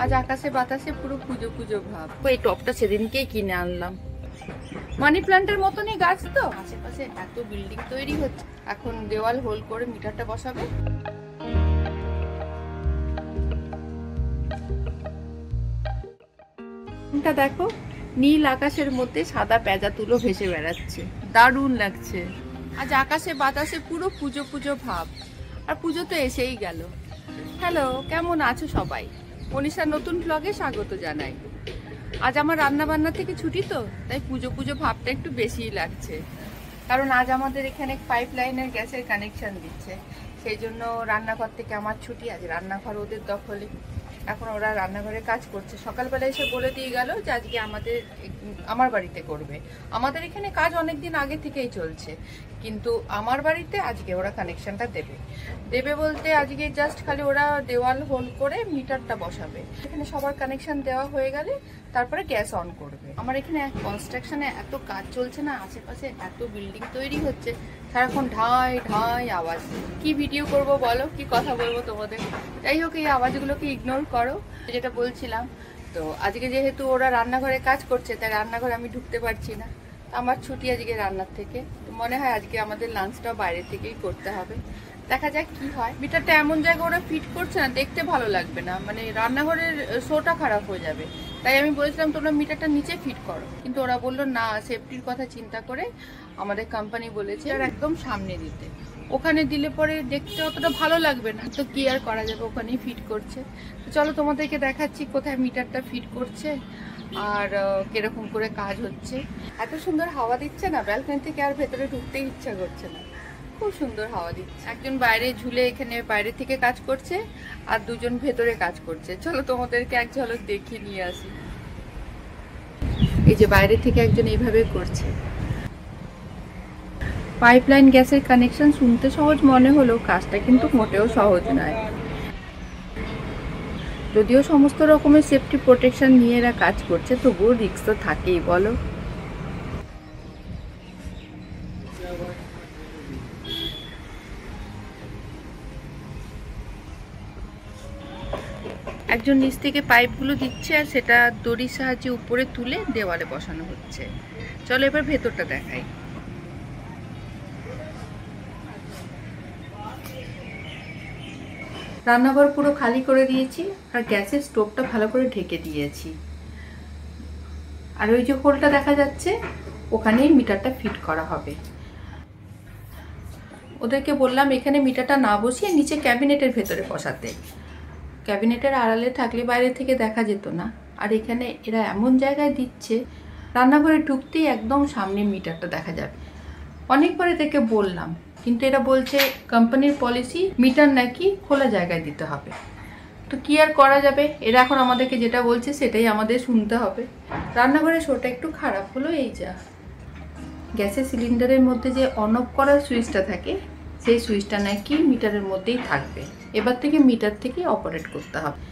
আজ আকাশে বাতাসে পুরো পুজো পুজো ভাব। এই টপটা সেদিনকেই কিনে আনলাম। মানি প্ল্যান্টের মতনই গাছ তো, আশেপাশে এত বিল্ডিং তৈরি হচ্ছে। এখন দেওয়াল হোল করে মিটারটা বসাবে। দেখো, নীল আকাশের মধ্যে সাদা পেঁজা তুলো ভেসে বেড়াচ্ছে, দারুণ লাগছে। আজ আকাশে বাতাসে পুরো পুজো পুজো ভাব। আর পুজো তো এসেই গেল। হ্যালো, কেমন আছো সবাই? মনীষার নতুন ব্লগে স্বাগত জানাই। আজ আমার রান্না বান্না থেকে ছুটি তো, তাই পুজো পুজো ভাবটা একটু বেশিই লাগছে। কারণ আজ আমাদের এখানে পাইপ লাইনের গ্যাসের কানেকশন দিচ্ছে, সেই জন্য রান্নাঘর থেকে আমার ছুটি। আজ রান্নাঘর ওদের দখলে, এখন ওরা রান্নাঘরে কাজ করছে। সকালবেলা এসে বলে দিয়ে গেল যে আজকে আমার বাড়িতে করবে। আমাদের এখানে কাজ অনেকদিন আগে থেকেই চলছে, কিন্তু আমার বাড়িতে আজকে ওরা কানেকশনটা দেবে বলতে আজকে জাস্ট খালি ওরা দেওয়াল হোল করে মিটারটা বসাবে। এখানে সবার কানেকশন দেওয়া হয়ে গেলে তারপরে গ্যাস অন করবে। আমার এখানে কনস্ট্রাকশনে এত কাজ চলছে না, আশেপাশে এত বিল্ডিং তৈরি হচ্ছে, সারাক্ষণ ঢাই ঢাই আওয়াজ। কি ভিডিও করব বলো, কি কথা বলবো তোমাদের? যাই হোক, এই আওয়াজগুলোকে ইগনোর করো। যেটা বলছিলাম, তো আজকে যেহেতু ওরা রান্নাঘরে কাজ করছে, তাই রান্নাঘরে আমি ঢুকতে পারছি না। আমার ছুটি আজকে রান্নার থেকে, তো মনে হয় আজকে আমাদের লাঞ্চটাও বাইরে থেকেই করতে হবে। দেখা যাক কি হয়। মিটারটা এমন জায়গায় ওরা ফিট করছে না, দেখতে ভালো লাগবে না, মানে রান্নাঘরের শোটা খারাপ হয়ে যাবে। তাই আমি বলেছিলাম তোমরা মিটারটা নিচে ফিট করো, কিন্তু ওরা বললো না, সেফটির কথা চিন্তা করে আমাদের কোম্পানি বলেছে আর একদম সামনে দিতে। ওখানে দিলে পরে দেখতে অতটা ভালো লাগবে না, তো কি আর করা যাবে, ওখানেই ফিট করছে। তো চলো তোমাদেরকে দেখাচ্ছি কোথায় মিটারটা ফিট করছে আর কিরকম করে কাজ হচ্ছে। এত সুন্দর হাওয়া দিচ্ছে না, ব্যালকনি থেকে আর ভেতরে ঢুকতেই ইচ্ছা করছে না। খুব সুন্দর হাওয়া দিচ্ছে। একজন বাইরে ঝুলে এখানে বাইরে থেকে কাজ করছে, আর দুজন ভেতরে কাজ করছে। চলো তোমাদেরকে এক ঝলক দেখিয়ে নিয়ে আসি। এই যে বাইরে থেকে একজন এইভাবে করছে। পাইপলাইন গ্যাসের কানেকশন শুনতে সহজ মনে হলেও কাজটা কিন্তু মোটেও সহজ নয়। যদিও সমস্ত রকমের সেফটি প্রোটেকশন নিয়ে এরা কাজ করছে, তবুও রিস্ক তো থাকেই বলো। একজন নিচ থেকে পাইপগুলো দিচ্ছে, আর সেটা দড়ির সাহায্যে উপরে তুলে দেওয়ালে বসানো হচ্ছে। চলো এবার ভেতরটা দেখাই। রান্নাঘর পুরো খালি করে দিয়েছি, আর গ্যাসের স্টোভটা ভালো করে ঢেকে দিয়েছি। আর ওই যে হোলটা দেখা যাচ্ছে, ওখানেই মিটারটা ফিট করা হবে। ওদেরকে বললাম এখানে মিটারটা না বসিয়ে নিচে ক্যাবিনেটের ভেতরে বসাতে। ক্যাবিনেটের আড়ালে থাকলে বাইরে থেকে দেখা যেত না, আর এখানে এরা এমন জায়গায় দিচ্ছে, রান্নাঘরে ঢুকতেই একদম সামনে মিটারটা দেখা যাবে। অনেকবার এদেরকে বললাম, কিন্তু এরা বলছে কোম্পানির পলিসি মিটার নাকি খোলা জায়গায় দিতে হবে। তো কি আর করা যাবে, এরা এখন আমাদেরকে যেটা বলছে সেটাই আমাদের শুনতে হবে। রান্নাঘরের শোটা একটু খারাপ হলো এই যা। গ্যাসের সিলিন্ডারের মধ্যে যে অন অফ করার সুইচটা থাকে, সেই সুইচটা নাকি মিটারের মধ্যেই থাকবে। এবার থেকে মিটার থেকেই অপারেট করতে হবে।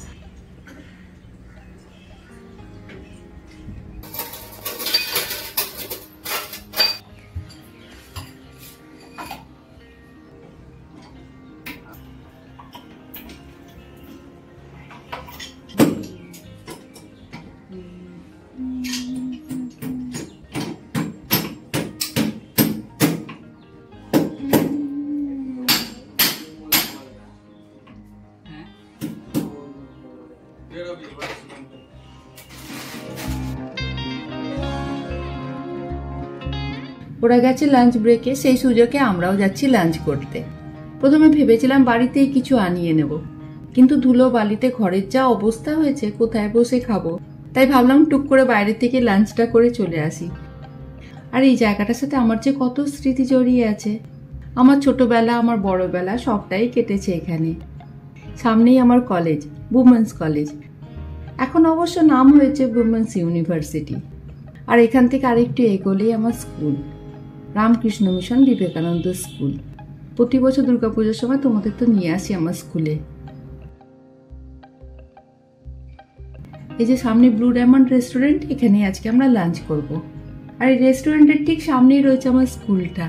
ওরা গেছে লাঞ্চ ব্রেকে, সেই সুযোগে আমরাও যাচ্ছি লাঞ্চ করতে। প্রথমে ভেবেছিলাম বাড়িতেই কিছু আনিয়ে নেব, কিন্তু ধুলো বালিতে ঘরের যা অবস্থা হয়েছে, কোথায় বসে খাবো। তাই ভাবলাম টুক করে বাইরে থেকে লাঞ্চটা করে চলে আসি। আর এই জায়গাটার সাথে আমার যে কত স্মৃতি জড়িয়ে আছে। আমার ছোটবেলা, আমার বড়বেলা সবটাই কেটেছে এখানে। সামনেই আমার কলেজ, উমেন্স কলেজ। এখন অবশ্য নাম হয়েছে উমেন্স ইউনিভার্সিটি। আর এখান থেকে আরেকটু এগোলেই আমার school, Ramakrishna mission Vivekananda school. প্রতি বছর দুর্গাপুজোর সময় তোমাদের তো নিয়ে আসি আমার স্কুলে। এই যে সামনে ব্লু ডায়মন্ড রেস্টুরেন্ট, এখানে আজকে আমরা লাঞ্চ করব। আর এই রেস্টুরেন্টের ঠিক সামনেই রয়েছে আমার স্কুলটা,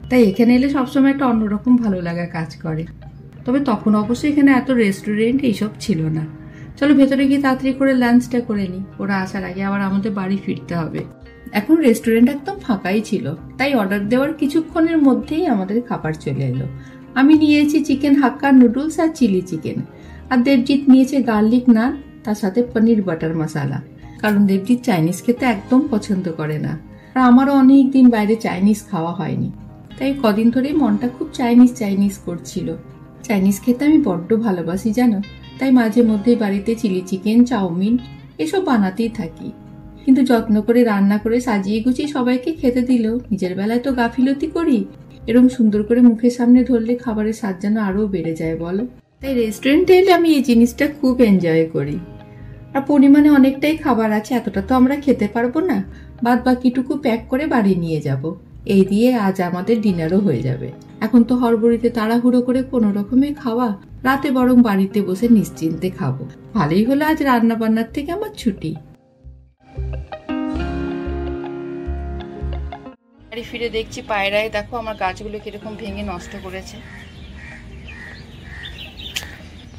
তাই এখানে এলে সবসময় একটা অন্যরকম ভালো লাগা কাজ করে। তবে তখন অবশ্যই এখানে এত রেস্টুরেন্ট এইসব ছিল না, চলো ভেতরে গিয়ে তাড়াতাড়ি করে লাঞ্চটা করে নিই, ওরা আসার আগে আবার আমাদের বাড়ি ফিরতে হবে। এখন রেস্টুরেন্ট একদম ফাঁকাই ছিল, তাই অর্ডার দেওয়ার কিছুক্ষণের মধ্যেই আমাদের খাবার চলে এলো। আমি নিয়েছি চিকেন হাক্কা নুডলস আর চিলি চিকেন, আর দেবজিৎ নিয়েছে গার্লিক নান, তার সাথে পনির বাটার মশালা, কারণ দেবজিৎ চাইনিজ খেতে একদম পছন্দ করে না, আর আমারও অনেক দিন বাইরে চাইনিজ খাওয়া হয়নি, তাই কদিন ধরেই মনটা খুব চাইনিজ চাইনিজ করছিল। চাইনিজ খেতে আমি বড্ড ভালোবাসি জানো, তাই মাঝে মধ্যেই বাড়িতে চিলি চিকেন, চাউমিন এসব বানাতেই থাকি। কিন্তু যত্ন করে রান্না করে সাজিয়ে গুছিয়ে সবাইকে খেতে দিলেও নিজের বেলায় তো গাফিলতি করি। এরকম সুন্দর করে মুখের সামনে ধরলে খাবারের স্বাদ যেন আরো বেড়ে যায় বলো। তাই রেস্টুরেন্টে এলে আমি এই জিনিসটা খুব এনজয় করি। আর পরিমাণে অনেকটাই খাবার আছে, এতটা তো আমরা খেতে পারবো না, বাদ বাকিটুকু প্যাক করে বাড়ি নিয়ে যাব। এই দিয়ে আজ আমাদের ডিনারও হয়ে যাবে। এখন তো হড়বড়িতে তাড়াহুড়ো করে কোনো রকমে খাওয়া, রাতে বরং বাড়িতে বসে নিশ্চিন্তে খাবো। ভালোই হলো আজ রান্না বান্নার থেকে আমার ছুটি। বাড়ি ফিরে দেখছি পায়রায় দেখো আমার গাছগুলো কিরকম ভেঙে নষ্ট করেছে।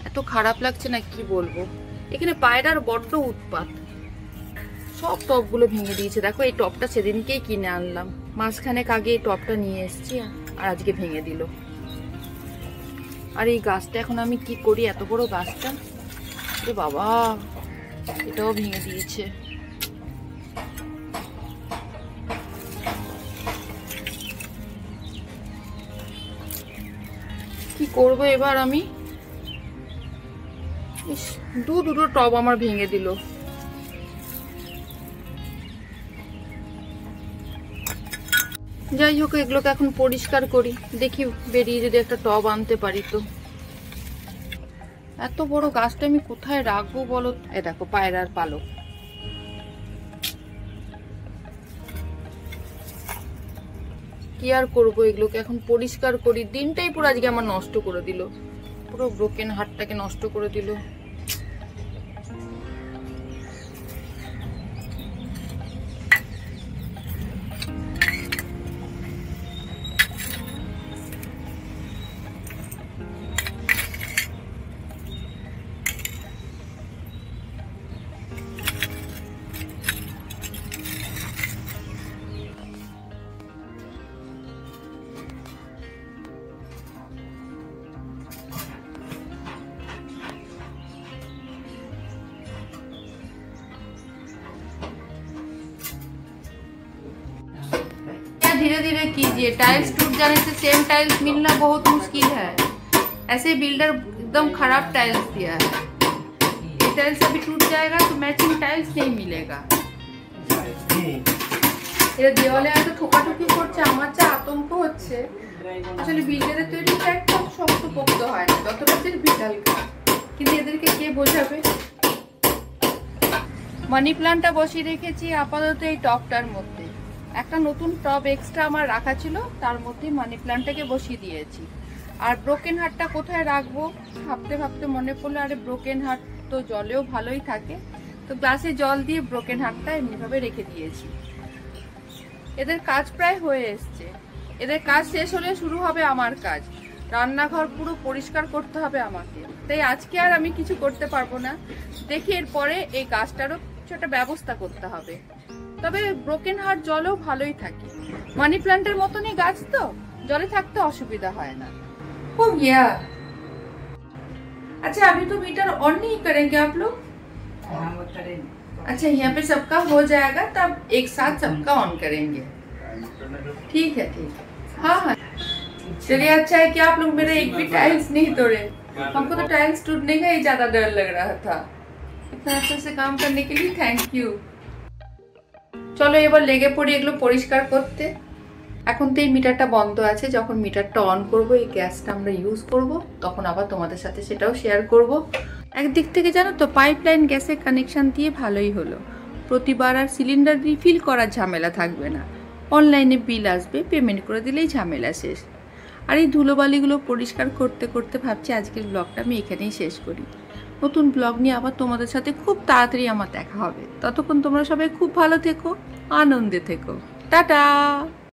এত খারাপ লাগছে না কি বলবো, এখানে পায়রার বড্ড উৎপাত, সব টবগুলো ভেঙে দিয়েছে। দেখো এই টবটা সেদিনকেই কিনে আনলাম, মাঝখানে আগে এই টবটা নিয়ে এসেছি, আর আজকে ভেঙে দিল। আর এই গাছটা এখন আমি কি করি, এত বড় গাছটা, আরে বাবা এটাও ভেঙে দিয়েছে। কি করব এবার আমি, দুটো টব আমার ভেঙে দিল। যাই হোক এগুলোকে এখন পরিষ্কার করি, দেখি বেরিয়ে যদি একটা টব আনতে পারি। তো এত বড় গাছটা আমি কোথায় রাখবো বলো। এ দেখো পায়রার পালক, কি আর করবো, এগুলোকে এখন পরিষ্কার করি। দিনটাই পুরো আজকে আমার নষ্ট করে দিল, পুরো ব্রোকেন হার্টটাকে নষ্ট করে দিল। धीरे धीरे कीजिए, टाइल्स टूट जाने से सेम टाइल्स मिलना बहुत मुश्किल है। ऐसे बिल्डर एकदम खराब टाइल्स दिया है, ये टाइल्स अभी टूट जाएगा तो मैचिंग टाइल्स नहीं मिलेगा। এর দেওয়ালে এত ঠোকাঠুকি করছে, আমার যা আতঙ্ক হচ্ছে। আসলে বিল্ডারের তৈরিটা একদম শক্ত পোক্ত হয় না, যতটা বিশাল, কিন্তু এদেরকে কে বোঝাবে। মানি প্ল্যান্টটা বসিয়ে রেখেছি আপাতত এই টবটার মধ্যে, একটা নতুন টব এক্সট্রা আমার রাখা ছিল, তার মধ্যে মানি প্ল্যান্টটাকে বসিয়ে দিয়েছি। আর ব্রোকেন হার্টটা কোথায় রাখবো ভাবতে ভাবতে মনে পড়লো, আরে ব্রোকেন হার্ট তো জলেও ভালোই থাকে, তো গ্লাসে জল দিয়ে ব্রোকেন হার্টটা এমনিভাবে রেখে দিয়েছি। এদের কাজ প্রায় হয়ে এসছে, এদের কাজ শেষ হলে শুরু হবে আমার কাজ। রান্নাঘর পুরো পরিষ্কার করতে হবে আমাকে, তাই আজকে আর আমি কিছু করতে পারবো না। দেখি এরপরে এই গাছটারও কিছু একটা ব্যবস্থা করতে হবে। তবে ব্রোকেন হার্ট জলেও ভালোই থাকে, মানি প্ল্যান্টের মতনই গাছ তো, জলে থাকতে অসুবিধা হয় না। हो गया। अच्छा अभी तो मीटर ऑन नहीं करेंगे आप लोग? हाँ वो करेंगे। अच्छा यहाँ पे सबका हो जाएगा तब एक साथ सबका ऑन करेंगे। ठीक है ठीक है, हाँ हाँ चलिए। अच्छा है कि आप लोग मेरा एक भी टाइल्स नहीं तोड़े, हमको तो टाइल्स टूटने का ही ज्यादा डर लग रहा था। इतना अच्छे से काम करने के लिए थैंक यू। চলো এবার লেগে পড়ি এগুলো পরিষ্কার করতে। এখন তো এই মিটারটা বন্ধ আছে, যখন মিটারটা অন করব, এই গ্যাসটা আমরা ইউজ করব, তখন আবার তোমাদের সাথে সেটাও শেয়ার করব। একদিক থেকে জানো তো পাইপলাইন গ্যাসের কানেকশন দিয়ে ভালোই হলো, প্রতিবার আর সিলিন্ডার রিফিল করার ঝামেলা থাকবে না। অনলাইনে বিল আসবে, পেমেন্ট করে দিলেই ঝামেলা শেষ। আর এই ধুলোবালিগুলো পরিষ্কার করতে করতে ভাবছি আজকের ব্লগটা আমি এখানেই শেষ করি। নতুন ব্লগ নিয়ে আবার তোমাদের সাথে খুব তাড়াতাড়ি আমার দেখা হবে। ততক্ষণ তোমরা সবাই খুব ভালো থেকো, আনন্দে থেকো, টাটা।